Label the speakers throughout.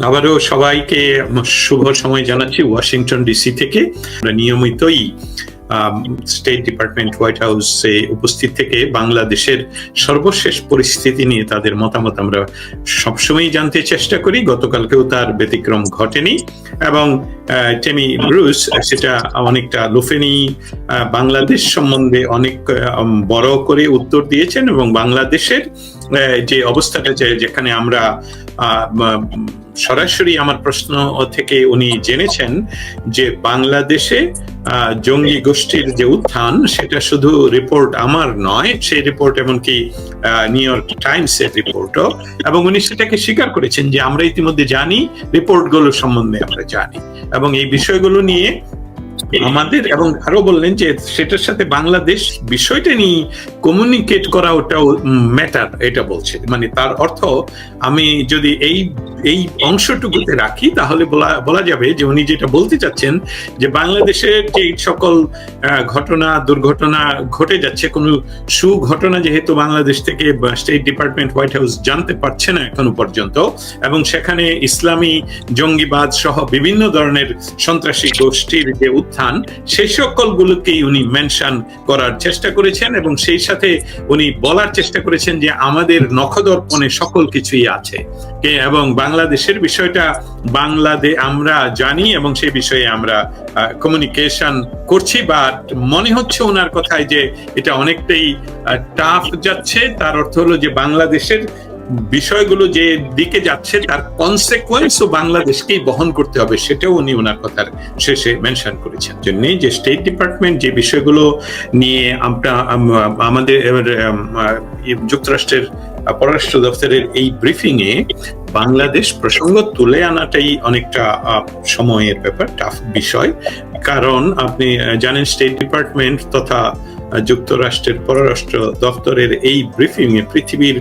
Speaker 1: আবারও সবাইকে শুভ সময় জানাচ্ছি ওয়াশিংটন ডিসি থেকে। আমরা নিয়মিতই স্টেট ডিপার্টমেন্ট হোয়াইট হাউসে উপস্থিত থেকে বাংলাদেশের সর্বশেষ পরিস্থিতি নিয়ে তাদের মতামত আমরা সবসময় জানতে চেষ্টা করি। গতকালকেও তার ব্যতিক্রম ঘটেনি এবং টেমি ব্রুস সেটা অনেকটা লোফেনি বাংলাদেশ সম্বন্ধে অনেক বড় করে উত্তর দিয়েছেন এবং বাংলাদেশের যে অবস্থাটা যেখানে আমরা সরাসরি আমার প্রশ্ন থেকে উনি জেনেছেন যে বাংলাদেশে জঙ্গি গোষ্ঠীর যে উত্থান সেটা শুধু রিপোর্ট আমার নয়, সেই রিপোর্ট এমনকি নিউ ইয়র্ক টাইমসের রিপোর্টও, এবং উনি সেটাকে স্বীকার করেছেন যে আমরা ইতিমধ্যে জানি, রিপোর্টগুলো সম্বন্ধে আমরা জানি এবং এই বিষয়গুলো নিয়ে আমাদের, এবং আরো বললেন যে সেটার সাথে বাংলাদেশ বিষয়টা নিয়ে কমিউনিকেট করা ওটাও ম্যাটার, এটা বলছে। মানে তার অর্থ আমি যদি এই অংশটুকুতে রাখি তাহলে বলা যাবে যে উনি যেটা বলতে চাচ্ছেন যে বাংলাদেশের যে সকল ঘটনা দুর্ঘটনা ঘটে যাচ্ছে, কোনো সুঘটনা যেহেতু বাংলাদেশ থেকে স্টেট ডিপার্টমেন্ট হোয়াইট হাউস জানতে পারছে না এখনো পর্যন্ত, এবং সেখানে ইসলামী জঙ্গিবাদ সহ বিভিন্ন ধরনের সন্ত্রাসী গোষ্ঠীর যে উত্থান সেই সকলগুলোকেই উনি মেনশন করার চেষ্টা করেছেন এবং সেই সাথে উনি বলার চেষ্টা করেছেন যে আমাদের নখদর্পণে সকল কিছুই আছে এবং বাংলাদেশের বিষয়টা আমরা জানি এবং সেই বিষয়ে আমরা কমিউনিকেশন করছি। বা মনে হচ্ছে ওনার কথায় যে এটা অনেকটাই টাফ যাচ্ছে, তার অর্থ হলো যে বাংলাদেশের বিষয়গুলো যে দিকে যাচ্ছে তার কনসিকুয়েন্সও বাংলাদেশকেই বহন করতে হবে, সেটাও উনি ওনার কথার শেষে মেনশন করেছেন। জন্য যে স্টেট ডিপার্টমেন্ট যে বিষয়গুলো নিয়ে আমাদের যুক্তরাষ্ট্রের পররাষ্ট্র দপ্তরের এই ব্রিফিং এ বাংলাদেশ প্রসঙ্গ তুলে আনাটাই অনেকটা সময়ের ব্যাপার, টাফ বিষয়। কারণ আপনি জানেন স্টেট ডিপার্টমেন্ট তথা যুক্তরাষ্ট্রের পররাষ্ট্র দপ্তরের এই ব্রিফিং এ পৃথিবীর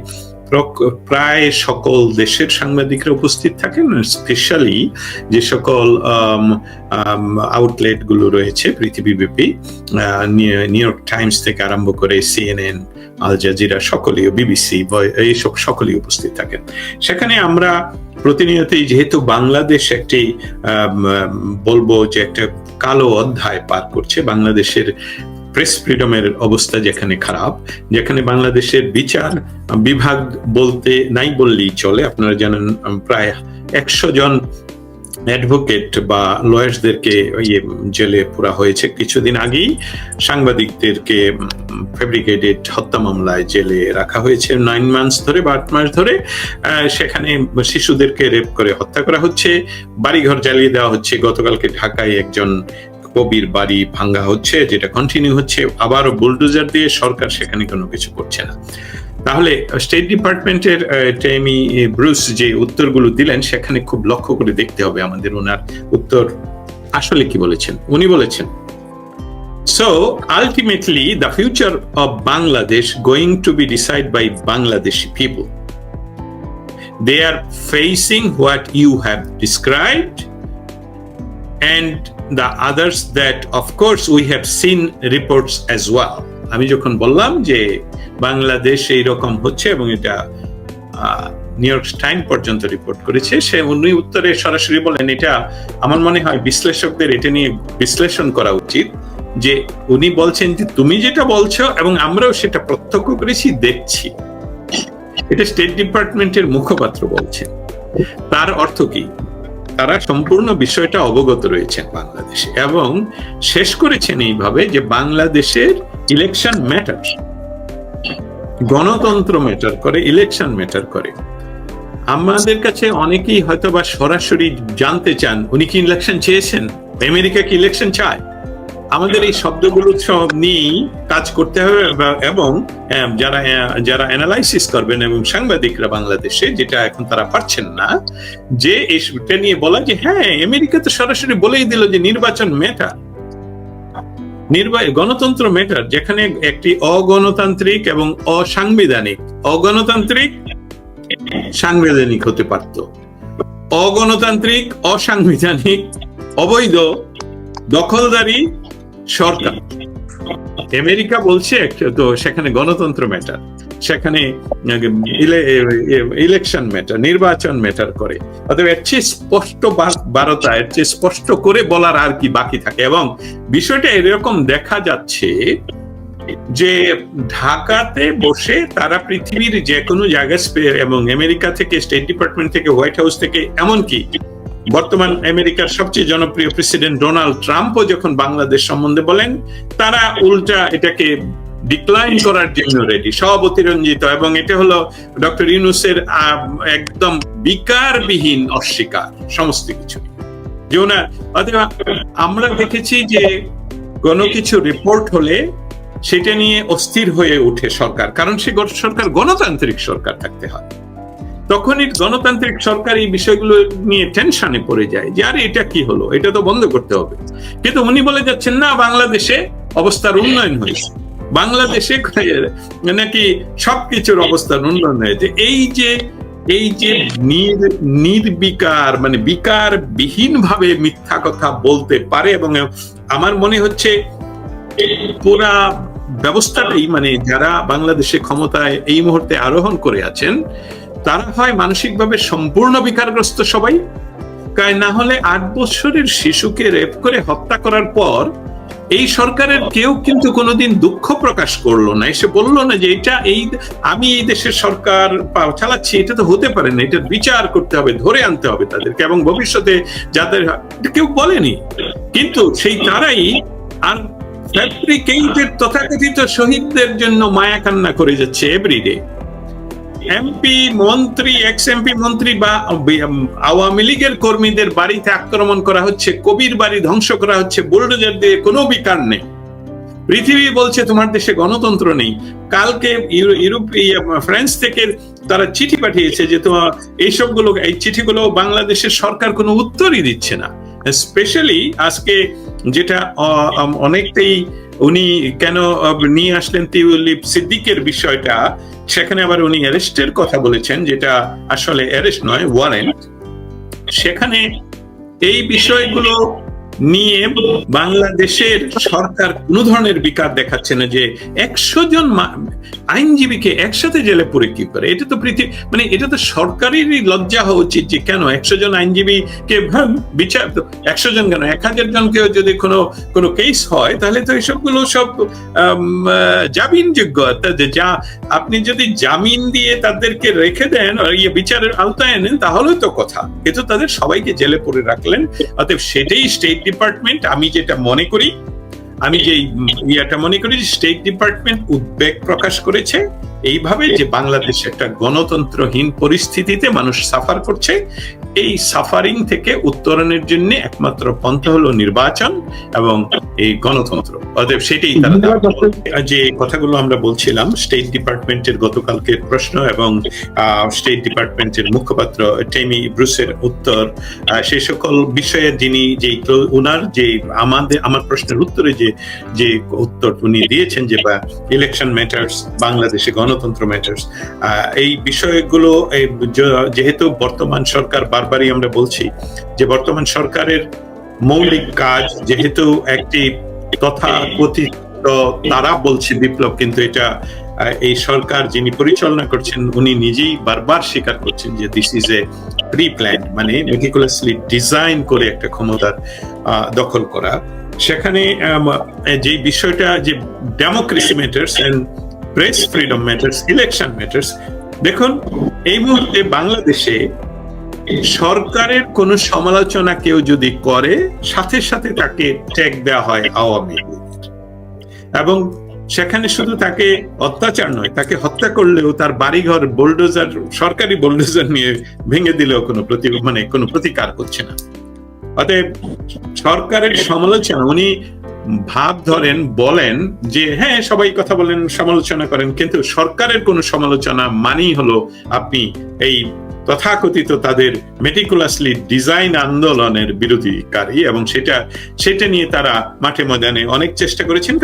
Speaker 1: প্রায় সকল দেশের সাংবাদিকরা উপস্থিত থাকেন, স্পেশালি যে সকল আউটলেট গুলো রয়েছে পৃথিবীব্যাপী, নিউ ইয়র্ক টাইমস থেকে আরম্ভ করে CNN, আল জাজিরা সকলেই, বিবিসি, এইসব সকলেই উপস্থিত থাকেন। সেখানে আমরা প্রতিনিয়তই যেহেতু বাংলাদেশ একটি বলবো যে একটা কালো অধ্যায় পার করছে, বাংলাদেশের প্রেস ফ্রিডমের অবস্থা যেখানে খারাপ, যেখানে বাংলাদেশের বিচার বিভাগ বলতে নাই বললেই চলে। আপনারা জানেন প্রায় 100 জন অ্যাডভোকেট বা লয়ার্সদেরকে জেলে পুরা হয়েছে কিছুদিন আগেই। সাংবাদিকদেরকে ফেব্রিকেটেড হত্যা মামলায় জেলে রাখা হয়েছে 9 মাস ধরে বা 8 মাস ধরে। সেখানে শিশুদেরকে রেপ করে হত্যা করা হচ্ছে, বাড়িঘর জ্বালিয়ে দেওয়া হচ্ছে। গতকালকে ঢাকায় একজন কবির বাড়ি ভাঙ্গা হচ্ছে, যেটা কন্টিনিউ হচ্ছে, আবারও বুলডোজার দিয়ে। সরকার সেখানে কোনো কিছু করছে না। তাহলে স্টেট ডিপার্টমেন্টের টেমি ব্রুস যে উত্তরগুলো দিলেন সেখানে খুব লক্ষ্য করে দেখতে হবে আমাদের ওনার উত্তর আসলে কি বলেছেন। উনি বলেছেন, So ultimately the future of Bangladesh going to be decided by Bangladeshi people. They are facing what you have described and the others that of course we have seen reports as well. আমি যখন বললাম যে বাংলাদেশ এইরকম হচ্ছে এবং এটা new York time পর্যন্ত report করেছে, সে উনি উত্তরে সরাসরি বলেন, এটা আমার মনে হয় বিশ্লেষকদের এটা নিয়ে বিশ্লেষণ করা উচিত। যে উনি বলছেন যে তুমি যেটা বলছো এবং আমরাও সেটা প্রত্যক্ষ করেছি, দেখছি। এটা স্টেট ডিপার্টমেন্টের মুখপাত্র বলছেন। তার অর্থ কি? তারা সম্পূর্ণ বিষয়টা অবগত রয়েছেন বাংলাদেশে এবং শেষ করেছেন এইভাবে যে বাংলাদেশের ইলেকশন ম্যাটার, গণতন্ত্র ম্যাটার করে, ইলেকশন ম্যাটার করে। আমাদের কাছে অনেকেই হয়তো বা সরাসরি জানতে চান উনি কি ইলেকশন চেয়েছেন, আমেরিকা কি ইলেকশন চায়। আমাদের এই শব্দগুলো সব নিয়েই কাজ করতে হবে এবং যারা অ্যানালাইসিস করবেন এবং সাংবাদিকরা বাংলাদেশে, যেটা এখন তারা পারছেন না, যে এটা নিয়ে বলা যে হ্যাঁ আমেরিকা তো সরাসরি বলেই দিল যে নির্বাচন ম্যাটার, গণতন্ত্র ম্যাটার। যেখানে একটি অগণতান্ত্রিক এবং অসাংবিধানিক, অগণতান্ত্রিক সাংবিধানিক হতে পারত, অগণতান্ত্রিক অসাংবিধানিক অবৈধ দখলদারি সরকার, আমেরিকা বলছে তো সেখানে গণতন্ত্র ম্যাটার, সেখানে ইলেকশন ম্যাটার, নির্বাচন ম্যাটার করে। অতএব এর চেয়ে স্পষ্ট বারতা, এর চেয়ে স্পষ্ট করে বলার আর কি বাকি থাকে। এবং বিষয়টা এরকম দেখা যাচ্ছে যে ঢাকাতে বসে তারা পৃথিবীর যে কোনো জায়গায় এবং আমেরিকা থেকে, স্টেট ডিপার্টমেন্ট থেকে, হোয়াইট হাউস থেকে, এমনকি বর্তমান আমেরিকার সবচেয়ে জনপ্রিয় প্রেসিডেন্ট ডোনাল্ড ট্রাম্পও যখন বাংলাদেশ সম্বন্ধে বলেন, তারা উল্টা এটাকে ডিক্লাইন করার জন্য রেডি, সব অতিরঞ্জিত। এবং এটা হলো ডক্টর ইউনূসের একদম বিকারবিহীন অস্বীকার সমস্ত কিছু। যে ওনার আমরা দেখেছি যে কোনো কিছু রিপোর্ট হলে সেটা নিয়ে অস্থির হয়ে ওঠে সরকার, কারণ সে সরকার গণতান্ত্রিক সরকার থাকতে হয়। তখনই গণতান্ত্রিক সরকার এই বিষয়গুলো নিয়ে টেনশনে পড়ে যায় যে আরে এটা কি হলো, এটা তো বন্ধ করতে হবে। কিন্তু উনি বলে যাচ্ছেন না, বাংলাদেশে অবস্থার উন্নয়ন হয়েছে, বাংলাদেশে নাকি সবকিছুর অবস্থার উন্নয়ন হয়েছে। এই যে নির্বিকার, মানে বিকার বিহীন ভাবে মিথ্যা কথা বলতে পারে। এবং আমার মনে হচ্ছে পুরা ব্যবস্থাটাই, মানে যারা বাংলাদেশে ক্ষমতায় এই মুহূর্তে আরোহণ করে আছেন, তারা হয় মানসিকভাবে সম্পূর্ণ বিকারগ্রস্ত সবাই, না হলে 8 বছরের শিশুকে রেপ করে হত্যা করার পর এই সরকারের কেউ কিন্তু কোনোদিন দুঃখ প্রকাশ করলো না, এসে বললো না যে এটা আমি এই দেশের সরকার চালাচ্ছি, এটা তো হতে পারে না, এটার বিচার করতে হবে, ধরে আনতে হবে তাদেরকে, এবং ভবিষ্যতে যাদের কেউ বলেনি। কিন্তু সেই তারাই আর ফ্যাব্রিকেটেড তথাকথিত শহীদদের জন্য মায়া কান্না করে যাচ্ছে এভরিডে। এমপি মন্ত্রী, এক্স এমপি মন্ত্রী বা আওয়ামী লীগের কর্মীদের বাড়িতে আক্রমণ করা হচ্ছে, কবির বাড়ি ধ্বংস করা হচ্ছে বুলডোজার দিয়ে, কোনো বিকার নেই। পৃথিবী বলছে তোমার দেশে গণতন্ত্র নেই। কালকে ফ্রান্স থেকে তারা চিঠি পাঠিয়েছে যে তোমার এই চিঠিগুলো বাংলাদেশের সরকার কোনো উত্তরই দিচ্ছে না। স্পেশালি আজকে যেটা অনেকটাই উনি কেন নিয়ে আসলেন টিউলিপ সিদ্দিকের বিষয়টা, সেখানে আবার উনি অ্যারেস্টের কথা বলেছেন, যেটা আসলে অ্যারেস্ট নয়, ওয়ারেন্ট। সেখানে এই বিষয়গুলো নিয়ে বাংলাদেশের সরকার কোনো ধরনের বিকার দেখাচ্ছে না যে 100 জন আইনজীবীকে একসাথে জেলে পুরে কি করে। এটা তো মানে এটা তো সরকারেরই লজ্জা হওয়া উচিত যে কেন 100 জন আইনজীবীকে বিচার, 100 জন কেন 1000 জনকেও যদি কোনো কেস হয়, তাহলে তো এসবগুলো সব জামিনযোগ্য। যা আপনি যদি জামিন দিয়ে তাদেরকে রেখে দেন, বিচারের আওতায় এনেন, তাহলে তো কথা। কিন্তু তাদের সবাইকে জেলে পুরে রাখলেন। অতএব সেটাই স্টেট ডিপার্টমেন্ট, আমি যেটা মনে করি, যে স্টেট ডিপার্টমেন্ট উদ্বেগ প্রকাশ করেছে এইভাবে যে বাংলাদেশ একটা গণতন্ত্রহীন পরিস্থিতিতে মানুষ সাফার করছে। এই সাফারিং থেকে উত্তরণের জন্য একমাত্র পন্থা হলো নির্বাচন এবং এই গণতন্ত্র। অতএব সেটাই তারা যে কথাগুলো আমরা বলছিলাম, স্টেট ডিপার্টমেন্টের গতকালকের প্রশ্ন এবং স্টেট ডিপার্টমেন্টের মুখপাত্র টেমি ব্রুসের উত্তর, সেই সকল বিষয়ে যিনি যে উনার যে আমার প্রশ্নের উত্তরে যে উত্তর উনি দিয়েছেন যে ইলেকশন ম্যাটার্স, বাংলাদেশে গণতন্ত্র ম্যাটার্স, এই বিষয়গুলো যেহেতু বর্তমান সরকার, বারবারই আমরা বলছি যে বর্তমান সরকারের মৌলিক কাজ যেহেতু একটি তথাকথিত, তারা বলছে বিপ্লব, কিন্তু এটা এই সরকার যিনি পরিচালনা করছেন উনি নিজেই বারবার স্বীকার করছেন যে this is a pre planned, মানে মেটিকুলাসলি ডিজাইন করে একটা ক্ষমতার দখল করা। সেখানে যে বিষয়টা যে democracy matters and press freedom matters, election matters. দেখুন, এই মুহূর্তে বাংলাদেশে সরকারের কোন সমালোচনা কেউ যদি করে, সাথে সাথে তাকে ট্যাগ দেওয়া হয় আওয়ামী লীগ, এবং সেখানে শুধু তাকে অত্যাচার নয়, তাকে হত্যা করলেও তার বাড়িঘর বুলডোজার, সরকারি বুলডোজার নিয়ে ভেঙে দিলেও কোনো প্রতিকার হচ্ছে না। অতএব সরকারের সমালোচনা, উনি বলেন যে হ্যাঁ সবাই কথা বলেন, সমালোচনা করেন, কিন্তু সরকারের কোন সমালোচনা মানেই হলো আপনি এই তথাকথিত তাদের মেটিকুলাসলি ডিজাইন আন্দোলনের বিরোধীকারী। এবং সেটা নিয়ে তারা মাঠে ময়দানে অনেক চেষ্টা করেছেন,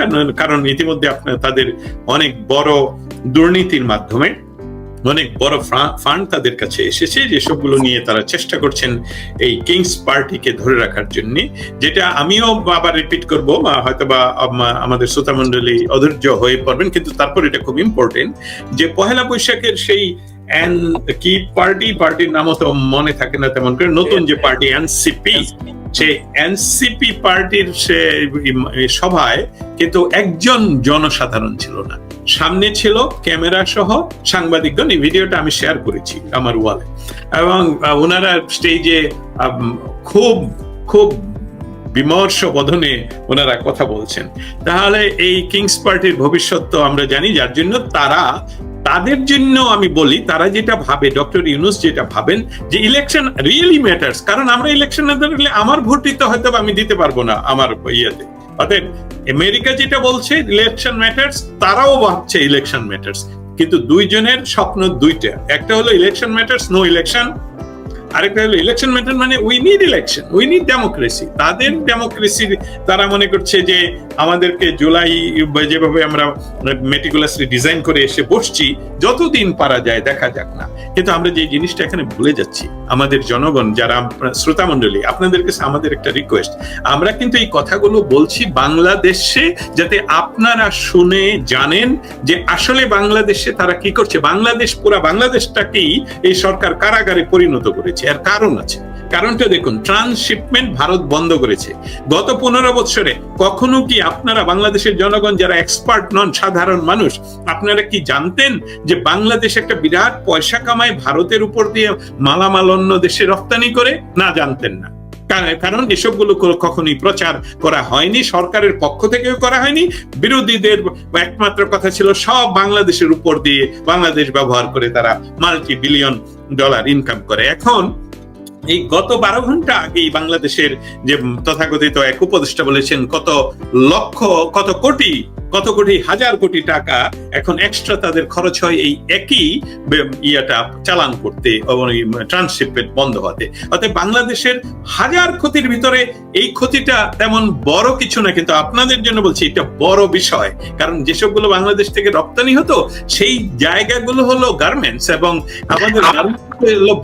Speaker 1: কারণ ইতিমধ্যে তাদের অনেক বড় দুর্নীতির মাধ্যমে অনেক বড় ফান্ড তাদের কাছে এসেছে, যেসবগুলো নিয়ে তারা চেষ্টা করছেন এই কিংস পার্টিকে ধরে রাখার জন্য। যেটা আমিও আবার রিপিট করব, হয়তো বা আমাদের শ্রোতা মন্ডলী অধৈর্য হয়ে পড়বেন, কিন্তু তারপর এটা খুব ইম্পর্টেন্ট যে পহেলা বৈশাখের সেই কি পার্টির নামও তো মনে থাকে না তেমন করে, নতুন যে পার্টি এনসিপি, সেই এনসিপি পার্টির সে সভায় কিন্তু একজন জনসাধারণ ছিল না, সামনে ছিল ক্যামেরা সহ সাংবাদিকগণ। এই ভিডিওটা আমি শেয়ার করেছি আমার ওয়ালে, এবং ওনারা স্টেজে খুব খুব বিমর্ষ বদনে ওনারা কথা বলছেন। তাহলে এই কিংস পার্টির ভবিষ্যৎ তো আমরা জানি, যার জন্য তাদের জন্য আমি বলি, তারা যেটা ভাবে, ডক্টর ইউনূস যেটা ভাবেন যে ইলেকশন রিয়েলি ম্যাটার্স, কারণ আমরা ইলেকশন না দিলে আমার ভোটই তো হয়তো আমি দিতে পারবো না আমার ইয়েতে। অতএব আমেরিকা যেটা বলছে ইলেকশন ম্যাটার্স, তারাও ভাবছে ইলেকশন ম্যাটার্স, কিন্তু দুইজনের স্বপ্ন দুইটা। একটা হলো ইলেকশন ম্যাটার্স, নো ইলেকশন, আরেকটা হলো ইলেকশন ম্যাটার মানে we need election, we need democracy. তাদের ডেমোক্রেসি তারা মনে করছে যে আমাদেরকে জুলাই যেভাবে আমরা মেটিকুলাসলি ডিজাইন করে এসে বসছি, যতদিন পারা যায় দেখা যাক না। কিন্তু আমরা যে জিনিসটা এখানে ভুলে যাচ্ছি, আমাদের জনগণ যারা শ্রোতা মন্ডলী, আপনাদের কাছে আমাদের একটা রিকোয়েস্ট, আমরা কিন্তু এই কথাগুলো বলছি বাংলাদেশে, যাতে আপনারা শুনে জানেন যে আসলে বাংলাদেশে তারা কি করছে। বাংলাদেশ, পুরা বাংলাদেশটাকেই এই সরকার কারাগারে পরিণত করেছে। এর কারণ আছে, কারণটা দেখুন, ট্রান্সশিপমেন্ট ভারত বন্ধ করেছে গত 15 বছরে। কখনো কি আপনারা বাংলাদেশের জনগণ যারা এক্সপার্ট নন, সাধারণ মানুষ, আপনারা কি জানতেন যে বাংলাদেশ একটা বিরাট পয়সা কামায় ভারতের উপর দিয়ে মালামাল অন্য দেশে রপ্তানি করে? না, জানতেন না, কারণ এসবগুলো কখনোই প্রচার করা হয়নি, সরকারের পক্ষ থেকেও করা হয়নি। বিরোধীদের একমাত্র কথা ছিল সব বাংলাদেশের উপর দিয়ে বাংলাদেশ ব্যবহার করে তারা মাল্টি বিলিয়ন ডলার ইনকাম করে। এখন এই গত 12 ঘন্টা আগেই বাংলাদেশের যে তথাকথিত এক উপদেষ্টা বলেছেন কত কোটি হাজার কোটি টাকা এখন এক্সট্রা তাদের খরচ হয় এই একই ইয়েটা চালান করতে, ট্রান্সশিপমেন্ট বন্ধ হতে। অর্থাৎ বাংলাদেশের হাজার ক্ষতির ভিতরে এই ক্ষতিটা তেমন বড় কিছু না, কিন্তু আপনাদের জন্য বলছি এটা বড় বিষয়। কারণ যেসবগুলো বাংলাদেশ থেকে রপ্তানি হতো সেই জায়গাগুলো হলো গার্মেন্টস, এবং আমাদের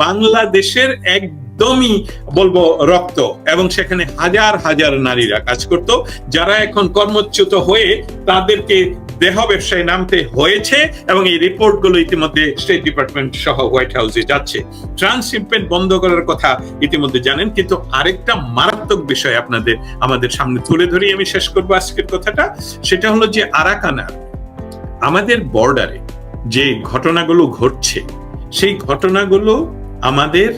Speaker 1: বাংলাদেশের একদমই বলবো রক্ত, এবং সেখানে হাজার হাজার নারীরা কাজ করত, যারা এখন কর্মচ্যুত হয়ে তাদেরকে দেহ ব্যবসায় নামতে হয়েছে, এবং এই রিপোর্টগুলো ইতিমধ্যে স্টেট ডিপার্টমেন্ট সহ হোয়াইট হাউসে যাচ্ছে। ট্রান্সশিপমেন্ট বন্ধ করার কথা ইতিমধ্যে জানেন, কিন্তু আরেকটা মারাত্মক বিষয় আমাদের সামনে তুলে ধরি, আমি শেষ করবো আজকের কথাটা। সেটা হলো যে আরাকানা, আমাদের বর্ডারে যে ঘটনাগুলো ঘটছে, সেই ঘটনাগুলো আমাদের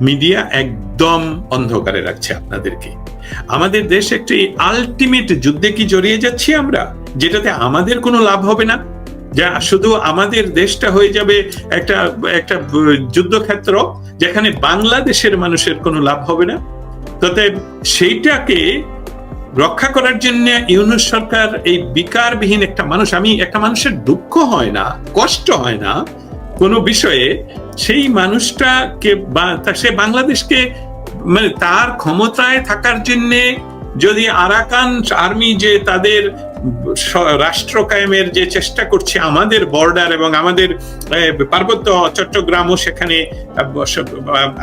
Speaker 1: মিডিয়া একদম অন্ধকারে রাখছে আপনাদেরকে। আমাদের দেশ একটি আলটিমেট যুদ্ধে কি জড়িয়ে যাচ্ছি আমরা, যেটাতে আমাদের কোনো লাভ হবে না, যা শুধু আমাদের দেশটা হয়ে যাবে একটা যুদ্ধক্ষেত্র, যেখানে বাংলাদেশের মানুষের কোনো লাভ হবে না। তাতে সেইটাকে রক্ষা করার জন্য ইউনূস সরকার এই বিকারবিহীন একটা মানুষের দুঃখ হয় না, কষ্ট হয় না কোনো বিষয়ে, সেই মানুষটাকে সে বাংলাদেশকে মানে তার ক্ষমতায় থাকার জন্য যদি আরাকান আর্মি যে তাদের রাষ্ট্র কায়েমের যে চেষ্টা করছে আমাদের বর্ডার এবং আমাদের পার্বত্য চট্টগ্রামও সেখানে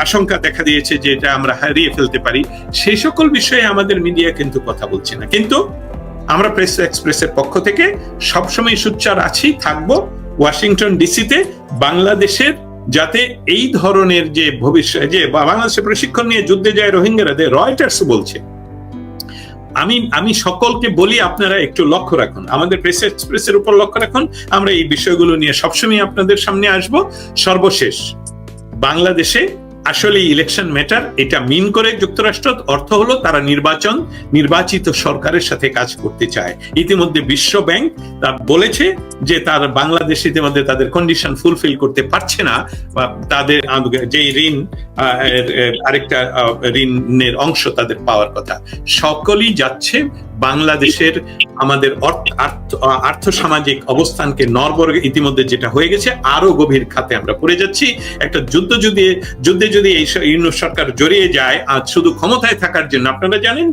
Speaker 1: আশঙ্কা দেখা দিয়েছে যে এটা আমরা হারিয়ে ফেলতে পারি, সেই সকল বিষয়ে আমাদের মিডিয়া কিন্তু কথা বলছে না। কিন্তু আমরা প্রেস এক্সপ্রেসের পক্ষ থেকে সবসময় সোচ্চার আছি, থাকবো ওয়াশিংটন ডিসিতে, বাংলাদেশের যাতে এই ধরনের যে ভবিষ্যৎ যে বাংলাদেশের প্রশিক্ষণ নিয়ে যুদ্ধে যায় রোহিঙ্গারা, রয়টার্স বলছে, আমি সকলকে বলি আপনারা একটু লক্ষ্য রাখুন, আমাদের প্রেস এক্সপ্রেসের উপর লক্ষ্য রাখুন, আমরা এই বিষয়গুলো নিয়ে সবসময় আপনাদের সামনে আসব। সর্বশেষ, বাংলাদেশে আসলে ইলেকশন ম্যাটার এটা মিন করে যুক্তরাষ্ট্র, অর্থ হলো তারা নির্বাচিত সরকারের সাথে কাজ করতে চায়। ইতিমধ্যে বিশ্ব ব্যাংক তা বলেছে যে তার বাংলাদেশ ইতিমধ্যে তাদের কন্ডিশন ফুলফিল করতে পারছে না, তাদের যে ঋণ আরেকটা ঋণের অংশ তাদের পাওয়ার কথা। সকলেই যাচ্ছে বাংলাদেশের আমাদের আর্থসামাজিক অবস্থানকে নড়বড়ে ইতিমধ্যে যেটা হয়ে গেছে আরো গভীর খাতে আমরা পড়ে যাচ্ছি। একটা যুদ্ধে যদি এই ইউনূস সরকার জড়িয়ে যায় আর শুধু ক্ষমতায় থাকার জন্য, আপনারা জানেন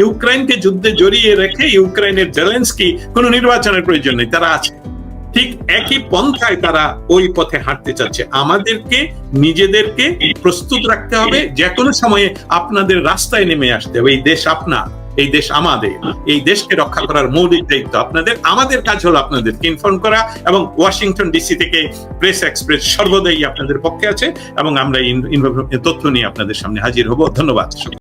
Speaker 1: ইউক্রেনকে যুদ্ধে জড়িয়ে রেখে ইউক্রেনের জেলেনস্কি কোনো নির্বাচনের প্রয়োজন নেই, তারা আছে, ঠিক একই পন্থায় তারা ওই পথে হাঁটতে চাচ্ছে। আমাদেরকে নিজেদেরকে প্রস্তুত রাখতে হবে, যে কোনো সময়ে আপনাদের রাস্তায় নেমে আসতে হবে। এই দেশ আপনার, এই দেশ আমাদের, এই দেশকে রক্ষা করার মৌলিক দায়িত্ব আপনাদের। আমাদের কাজ হলো আপনাদেরকে ইনফর্ম করা, এবং ওয়াশিংটন ডিসি থেকে প্রেস এক্সপ্রেস সর্বদাই আপনাদের পক্ষে আছে, এবং আমরা তথ্য নিয়ে আপনাদের সামনে হাজির হব। ধন্যবাদ।